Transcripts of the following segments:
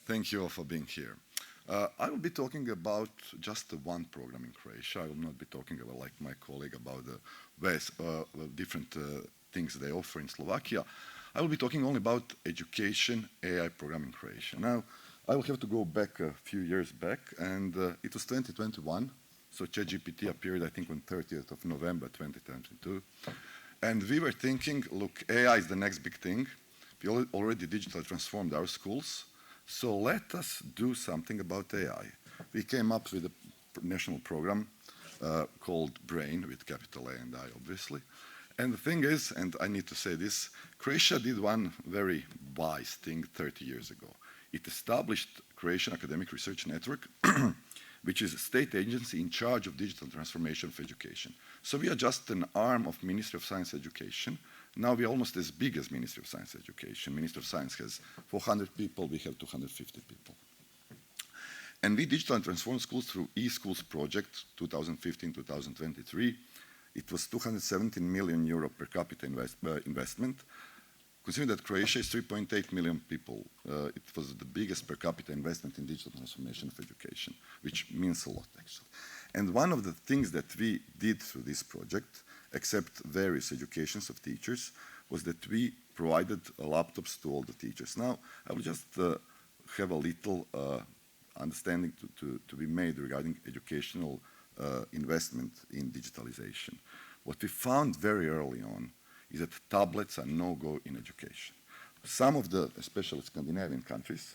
Thank you all for being here. I will be talking about just one program in Croatia. I will not be talking about, like my colleague, about the different things they offer in Slovakia. I will be talking only about education AI program in Croatia. Now, I will have to go back a few years back, and it was 2021. So ChatGPT appeared, I think, on 30th of November 2022. And we were thinking, look, AI is the next big thing. We already digitally transformed our schools. So let us do something about AI. We came up with a national program called BRAIN, with capital A and I, obviously. And the thing is, and I need to say this, Croatia did one very wise thing 30 years ago. It established Croatian Academic Research Network, which is a state agency in charge of digital transformation of education. So we are just an arm of Ministry of Science Education. Now we are almost as big as Ministry of Science Education. Ministry of Science has 400 people, we have 250 people. And we digitally transformed schools through eSchools project 2015-2023. It was 217 million euro per capita investment. Considering that Croatia is 3.8 million people, it was the biggest per capita investment in digital transformation of education, which means a lot, actually. And one of the things that we did through this project, except various educations of teachers, was that we provided laptops to all the teachers. Now, I will just have a little understanding to be made regarding educational investment in digitalization. What we found very early on is that tablets are no-go in education. Some of the, especially Scandinavian countries,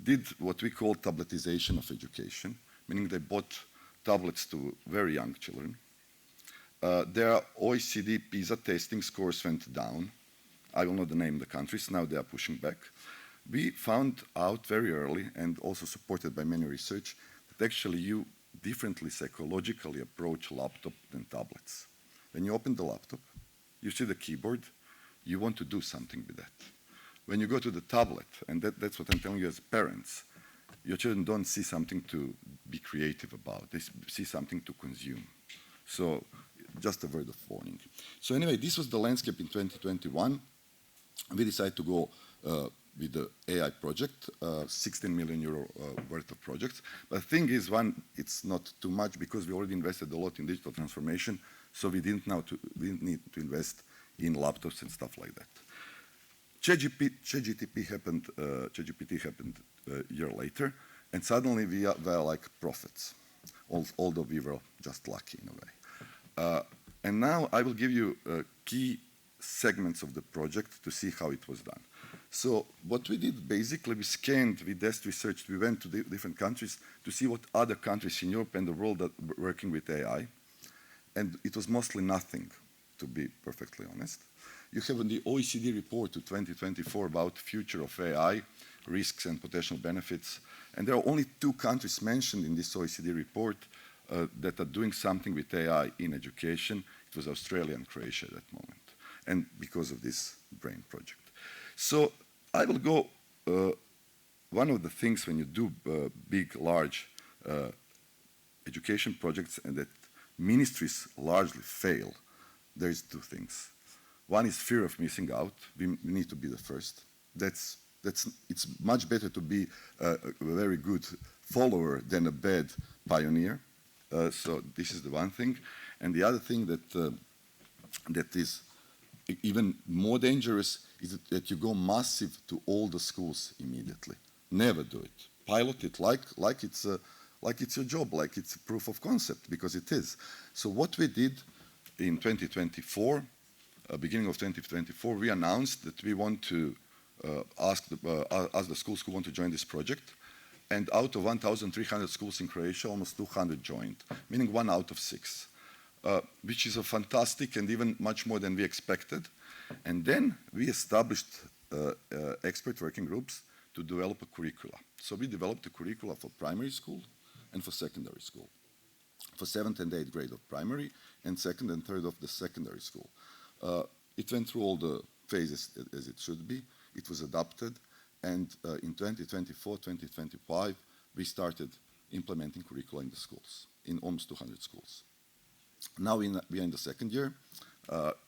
did what we call tabletization of education, meaning they bought tablets to very young children. Their OECD PISA testing scores went down. I will not name the countries, now they are pushing back. We found out very early, and also supported by many research, that actually you differently psychologically approach laptop than tablets. When you open the laptop, you see the keyboard, you want to do something with that. When you go to the tablet, and that's what I'm telling you as parents, your children don't see something to be creative about, they see something to consume. So just a word of warning. So anyway, this was the landscape in 2021. We decided to go with the AI project, 16 million euro worth of projects. But the thing is, one, it's not too much because we already invested a lot in digital transformation, so we didn't need to invest in laptops and stuff like that. ChatGPT happened a year later, and suddenly we were like prophets, although we were just lucky in a way. And now I will give you key segments of the project to see how it was done. So what we did, basically, we scanned, we desk researched, we went to different countries to see what other countries in Europe and the world are working with AI. And it was mostly nothing, to be perfectly honest. You have the OECD report to 2024 about future of AI, risks and potential benefits. And there are only 2 countries mentioned in this OECD report that are doing something with AI in education. It was Australia and Croatia at that moment, and because of this BRAIN project. So I will go, one of the things when you do big, large education projects and that ministries largely fail, there's 2 things. One is fear of missing out. We need to be the first. It's much better to be a very good follower than a bad pioneer. So this is the one thing. And the other thing that is even more dangerous is that you go massive to all the schools immediately. Never do it. Pilot it like it's your job, like it's a proof of concept, because it is. So what we did in 2024, beginning of 2024, we announced that we want to ask the schools who want to join this project. And out of 1,300 schools in Croatia, almost 200 joined, meaning 1 out of 6, which is a fantastic and even much more than we expected. And then we established expert working groups to develop a curricula. So we developed a curricula for primary school and for secondary school, for 7th and 8th grade of primary and 2nd and 3rd of the secondary school. It went through all the phases as it should be. It was adopted. And in 2024, 2025, we started implementing curricula in the schools, in almost 200 schools. Now we are in the 2nd year.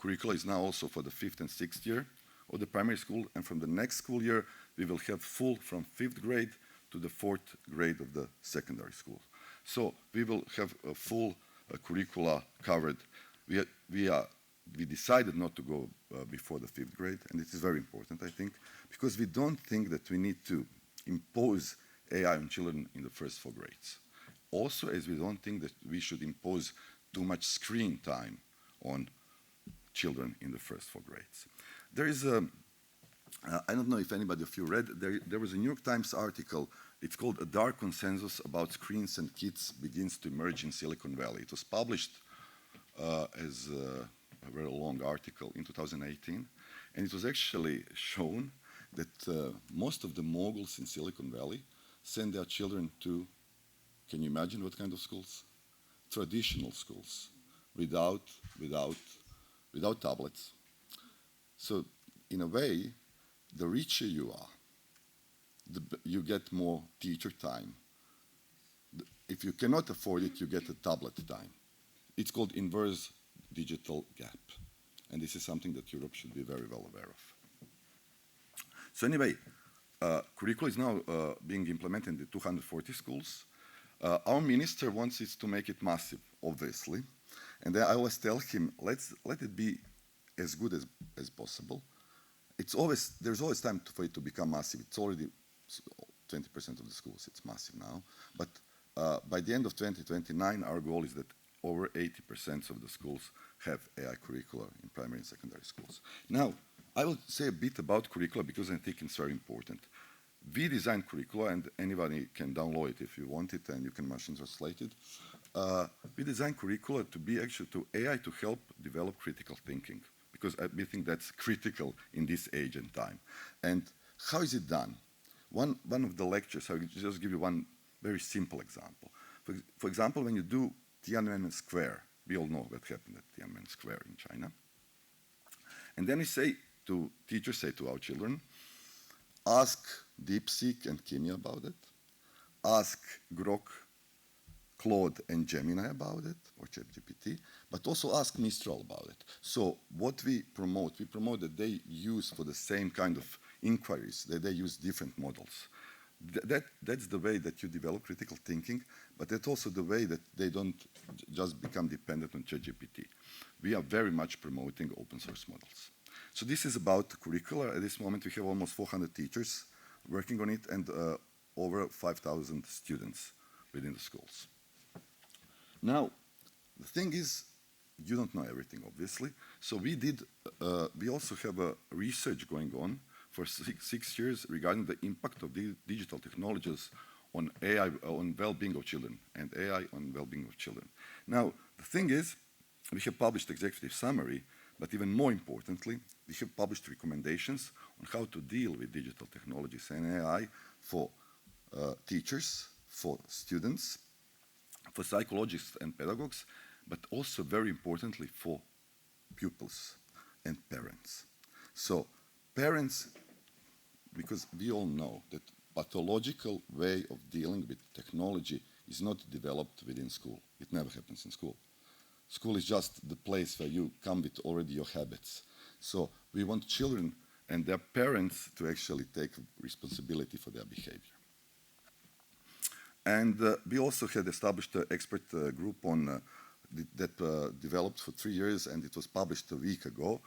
Curricula is now also for the 5th and 6th year of the primary school. And from the next school year, we will have full from 5th grade to the 4th grade of the secondary school. So we will have a full curricula covered. We decided not to go before the 5th grade, and it is very important, I think, because we don't think that we need to impose AI on children in the first 4 grades. Also, as we don't think that we should impose too much screen time on children in the first 4 grades. There is a, I don't know if anybody of you read, there was a New York Times article, it's called "A Dark Consensus About Screens and Kids Begins to Emerge in Silicon Valley." It was published as a very long article in 2018, and it was actually shown that most of the moguls in Silicon Valley send their children to, can you imagine what kind of schools? Traditional schools, without tablets. So in a way, the richer you are, you get more teacher time. If you cannot afford it, you get a tablet time. It's called inverse digital gap. And this is something that Europe should be very well aware of. So anyway, curricula is now being implemented in the 240 schools. Our minister wants us to make it massive, obviously. And then I always tell him, let it be as good as possible. There's always time for it to become massive. It's already 20% of the schools, it's massive now. But by the end of 2029, our goal is that over 80% of the schools have AI curricula in primary and secondary schools. Now, I will say a bit about curricula because I think it's very important. We design curricula, and anybody can download it if you want it, and you can machine translate it. We design curricula to be actually to AI to help develop critical thinking, because we think that's critical in this age and time. And how is it done? One of the lectures, I will just give you one very simple example. For example, when you do Tiananmen Square, we all know what happened at Tiananmen Square in China. And then teachers say to our children, ask DeepSeek and Kimi about it, ask Grok, Claude, and Gemini about it, or ChatGPT, but also ask Mistral about it. So what we promote that they use for the same kind of inquiries, that they use different models. That's the way that you develop critical thinking, but that's also the way that they don't just become dependent on ChatGPT. We are very much promoting open source models. So this is about the curricula. At this moment, we have almost 400 teachers working on it and over 5,000 students within the schools. Now, the thing is, you don't know everything, obviously. So we also have a research going on for six years regarding the impact of the digital technologies on AI, on well-being of children, and AI on well-being of children. Now, the thing is, we have published executive summary, but even more importantly, we have published recommendations on how to deal with digital technologies and AI for teachers, for students, for psychologists and pedagogues, but also very importantly for pupils and parents. So parents, because we all know that pathological way of dealing with technology is not developed within school. It never happens in school. School is just the place where you come with already your habits. So we want children and their parents to actually take responsibility for their behavior. And we also had established an expert group on that developed for 3 years, and it was published a week ago,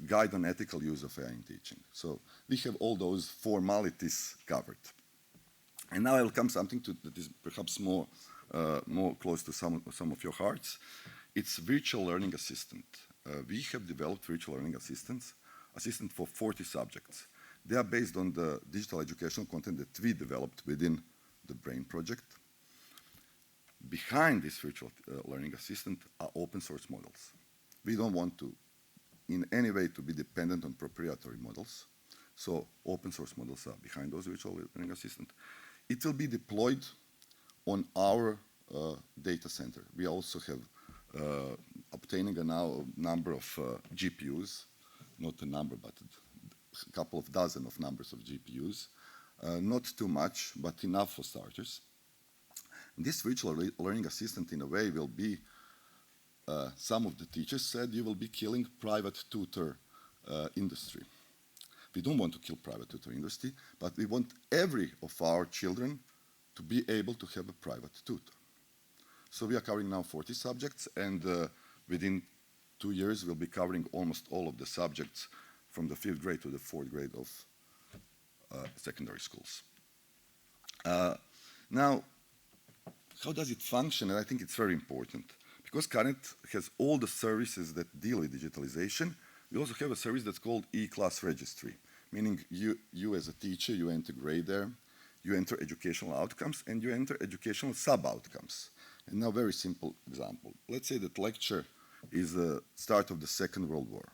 Guide on Ethical Use of AI in Teaching. So we have all those formalities covered. And now I will come something that is perhaps more close to some of your hearts. It's virtual learning assistant. We have developed virtual learning assistant for 40 subjects. They are based on the digital educational content that we developed within the BRAIN project. Behind this virtual learning assistant are open source models. We don't want to, in any way, to be dependent on proprietary models. So open source models are behind those virtual learning assistant. It will be deployed on our data center. We also have obtaining now a number of GPUs, not a number, but a couple of dozen of numbers of GPUs. Not too much, but enough for starters. This virtual learning assistant, in a way, will be, some of the teachers said, you will be killing private tutor industry. We don't want to kill private tutor industry, but we want every of our children to be able to have a private tutor. So we are covering now 40 subjects, and within 2 years we'll be covering almost all of the subjects from the 5th grade to the 4th grade of secondary schools. Now, how does it function? And I think it's very important. Because CARNET has all the services that deal with digitalization, we also have a service that's called E-Class Registry, meaning you as a teacher, you enter grade there, you enter educational outcomes, and you enter educational sub-outcomes. And now, very simple example. Let's say that lecture is the start of the Second World War.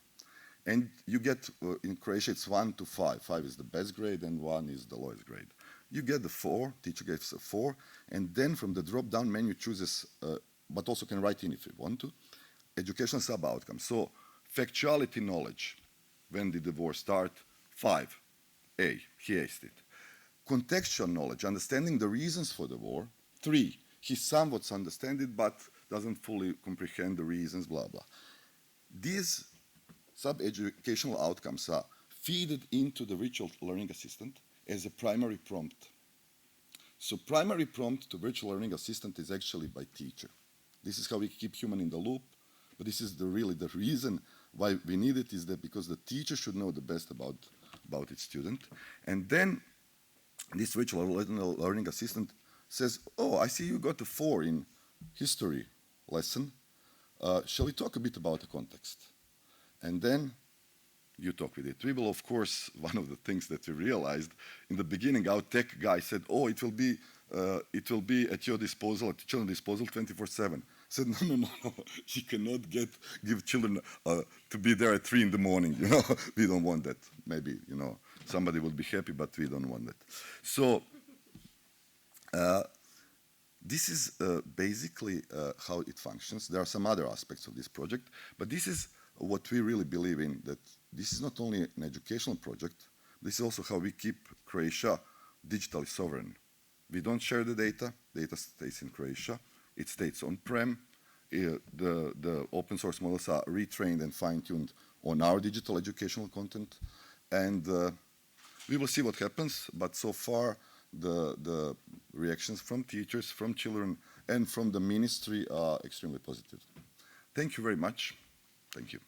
And you get, in Croatia, it's 1 to 5. 5 is the best grade, and 1 is the lowest grade. You get the 4, teacher gets a 4, and then from the drop-down menu chooses, but also can write in if you want to, educational sub-outcomes. So, factuality knowledge. When did the war start? 5. A, he aced it. Contextual knowledge, understanding the reasons for the war. 3, he somewhat understands it, but doesn't fully comprehend the reasons, blah, blah. These sub-educational outcomes are feeded into the virtual learning assistant as a primary prompt. So primary prompt to virtual learning assistant is actually by teacher. This is how we keep human in the loop, but this is really the reason why we need it is that because the teacher should know the best about its student. And then this virtual learning assistant says, oh, I see you got a 4 in history lesson. Shall we talk a bit about the context? And then you talk with it. We will, of course, one of the things that we realized in the beginning, our tech guy said, oh, it will be at your disposal, at children's disposal 24/7. I said, no. You cannot give children to be there at 3 in the morning. You know, we don't want that. Maybe, you know, somebody will be happy, but we don't want that. So this is basically how it functions. There are some other aspects of this project, but this is what we really believe in, that this is not only an educational project, this is also how we keep Croatia digitally sovereign. We don't share the data stays in Croatia, it stays on-prem, the open source models are retrained and fine-tuned on our digital educational content, and we will see what happens, but so far the reactions from teachers, from children, and from the ministry are extremely positive. Thank you very much. Thank you.